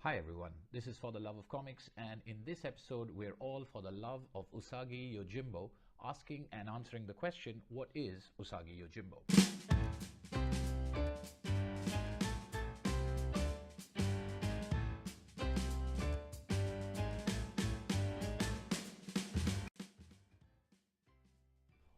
Hi everyone, this is For the Love of Comics, and in this episode we're all for the love of Usagi Yojimbo, asking and answering the question, what is Usagi Yojimbo?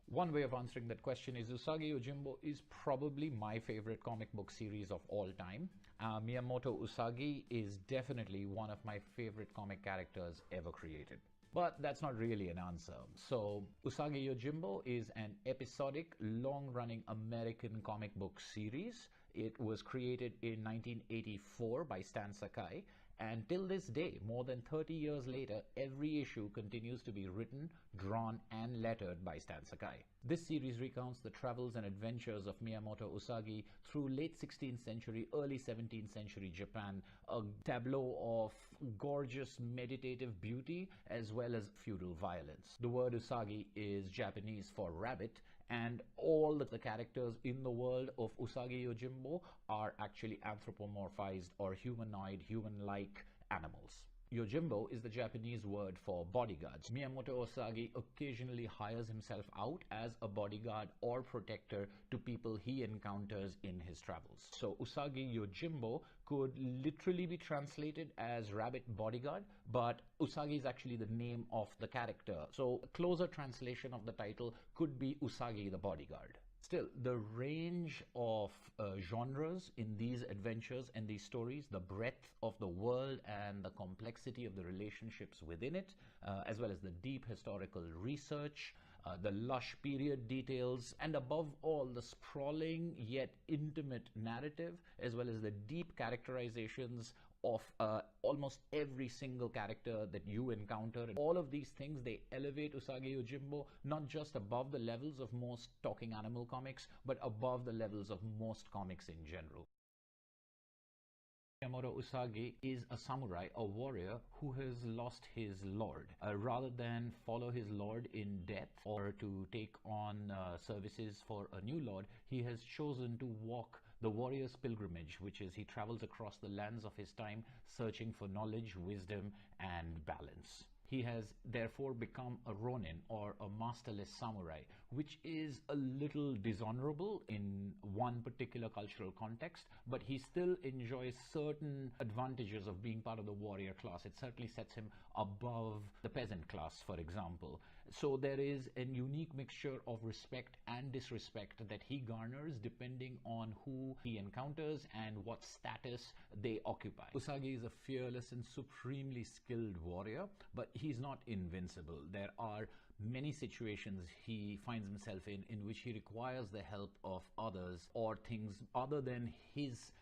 One way of answering that question is Usagi Yojimbo is probably my favorite comic book series of all time. Miyamoto Usagi is definitely one of my favorite comic characters ever created. But that's not really an answer. So, Usagi Yojimbo is an episodic, long-running American comic book series. It was created in 1984 by Stan Sakai, and till this day, more than 30 years later, every issue continues to be written, drawn, and lettered by Stan Sakai. This series recounts the travels and adventures of Miyamoto Usagi through late 16th century, early 17th century Japan, a tableau of gorgeous meditative beauty as well as feudal violence. The word Usagi is Japanese for rabbit, and all of the characters in the world of Usagi Yojimbo are actually anthropomorphized or humanoid, human-like animals. Yojimbo is the Japanese word for bodyguards. Miyamoto Usagi occasionally hires himself out as a bodyguard or protector to people he encounters in his travels. So Usagi Yojimbo could literally be translated as rabbit bodyguard, but Usagi is actually the name of the character. So a closer translation of the title could be Usagi the bodyguard. Still, the range of genres in these adventures and these stories, the breadth of the world and the complexity of the relationships within it, as well as the deep historical research, the lush period details, and above all, the sprawling yet intimate narrative, as well as the deep characterizations of almost every single character that you encounter. And all of these things, they elevate Usagi Yojimbo not just above the levels of most talking animal comics, but above the levels of most comics in general. Miyamoto Usagi is a samurai, a warrior who has lost his lord. Rather than follow his lord in death or to take on services for a new lord, he has chosen to walk the warrior's pilgrimage, which is he travels across the lands of his time searching for knowledge, wisdom, and balance. He has therefore become a ronin, or a masterless samurai, which is a little dishonorable in one particular cultural context, but he still enjoys certain advantages of being part of the warrior class. It certainly sets him above the peasant class, for example. So there is a unique mixture of respect and disrespect that he garners depending on who he encounters and what status they occupy. Usagi is a fearless and supremely skilled warrior, but he's not invincible. There are many situations he finds himself in which he requires the help of others or things other than his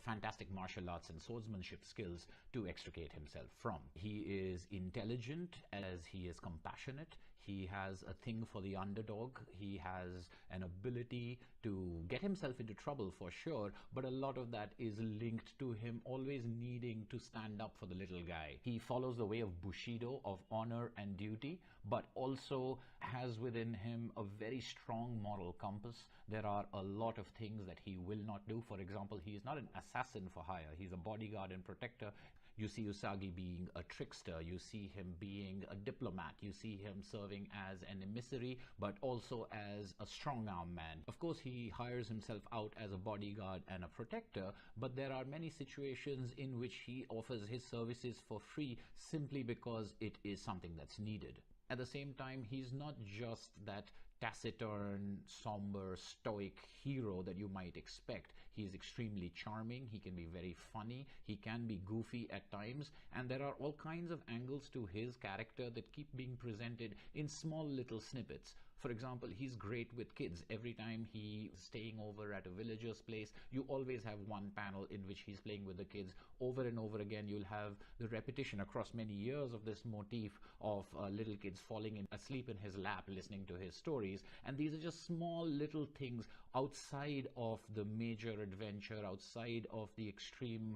fantastic martial arts and swordsmanship skills to extricate himself from. He is intelligent as he is compassionate. He has a thing for the underdog. He has an ability to get himself into trouble for sure, but a lot of that is linked to him always needing to stand up for the little guy. He follows the way of Bushido, of honor and duty, but also has within him a very strong moral compass. There are a lot of things that he will not do. For example, he is not an assassin for hire. He's a bodyguard and protector. You see Usagi being a trickster, you see him being a diplomat, you see him serving as an emissary, but also as a strong-arm man. Of course, he hires himself out as a bodyguard and a protector, but there are many situations in which he offers his services for free simply because it is something that's needed. At the same time, he's not just that taciturn, somber, stoic hero that you might expect. He's extremely charming, he can be very funny, he can be goofy at times, and there are all kinds of angles to his character that keep being presented in small little snippets. For example, he's great with kids. Every time he's staying over at a villager's place, you always have one panel in which he's playing with the kids. Over and over again, you'll have the repetition across many years of this motif of little kids falling asleep in his lap listening to his stories. And these are just small little things outside of the major adventure, outside of the extreme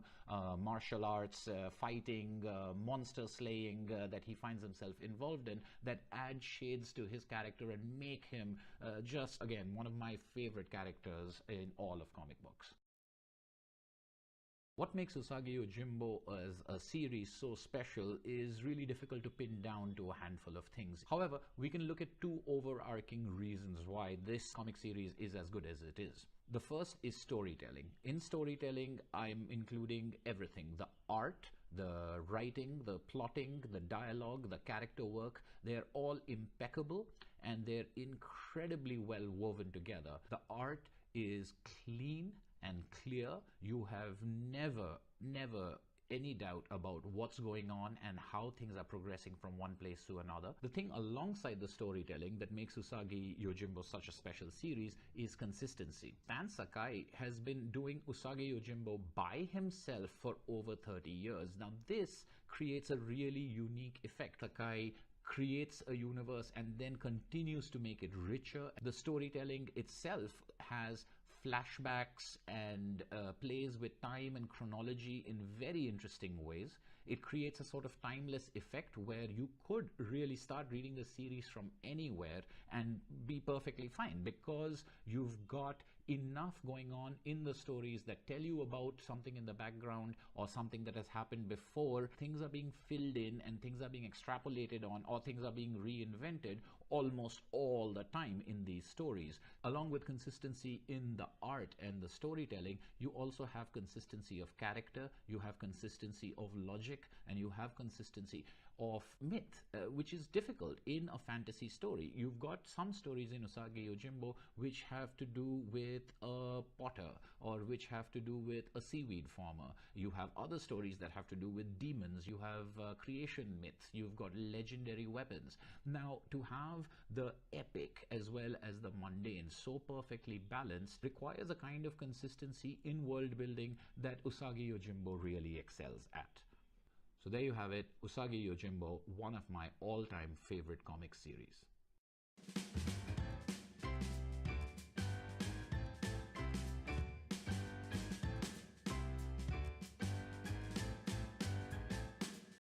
martial arts, fighting, monster slaying that he finds himself involved in, that add shades to his character and make him just, again, one of my favorite characters in all of comic books. What makes Usagi Yojimbo as a series so special is really difficult to pin down to a handful of things. However, we can look at two overarching reasons why this comic series is as good as it is. The first is storytelling. In storytelling, I'm including everything: the art, the writing, the plotting, the dialogue, the character work. They're all impeccable and they're incredibly well woven together. The art is clean and clear. You have never any doubt about what's going on and how things are progressing from one place to another. The thing alongside the storytelling that makes Usagi Yojimbo such a special series is consistency. Sakai has been doing Usagi Yojimbo by himself for over 30 years. Now this creates a really unique effect. Sakai creates a universe and then continues to make it richer. The storytelling itself has flashbacks and plays with time and chronology in very interesting ways. It creates a sort of timeless effect where you could really start reading the series from anywhere and be perfectly fine, because you've got enough going on in the stories that tell you about something in the background or something that has happened before. Things are being filled in and things are being extrapolated on, or things are being reinvented almost all the time in these stories. Along with consistency in the art and the storytelling, you also have consistency of character, you have consistency of logic, and you have consistency of myth, which is difficult in a fantasy story. You've got some stories in Usagi Yojimbo which have to do with a potter or which have to do with a seaweed farmer. You have other stories that have to do with demons. You have creation myths. You've got legendary weapons. Now, to have the epic as well as the mundane so perfectly balanced requires a kind of consistency in world building that Usagi Yojimbo really excels at. So there you have it, Usagi Yojimbo, one of my all-time favorite comic series.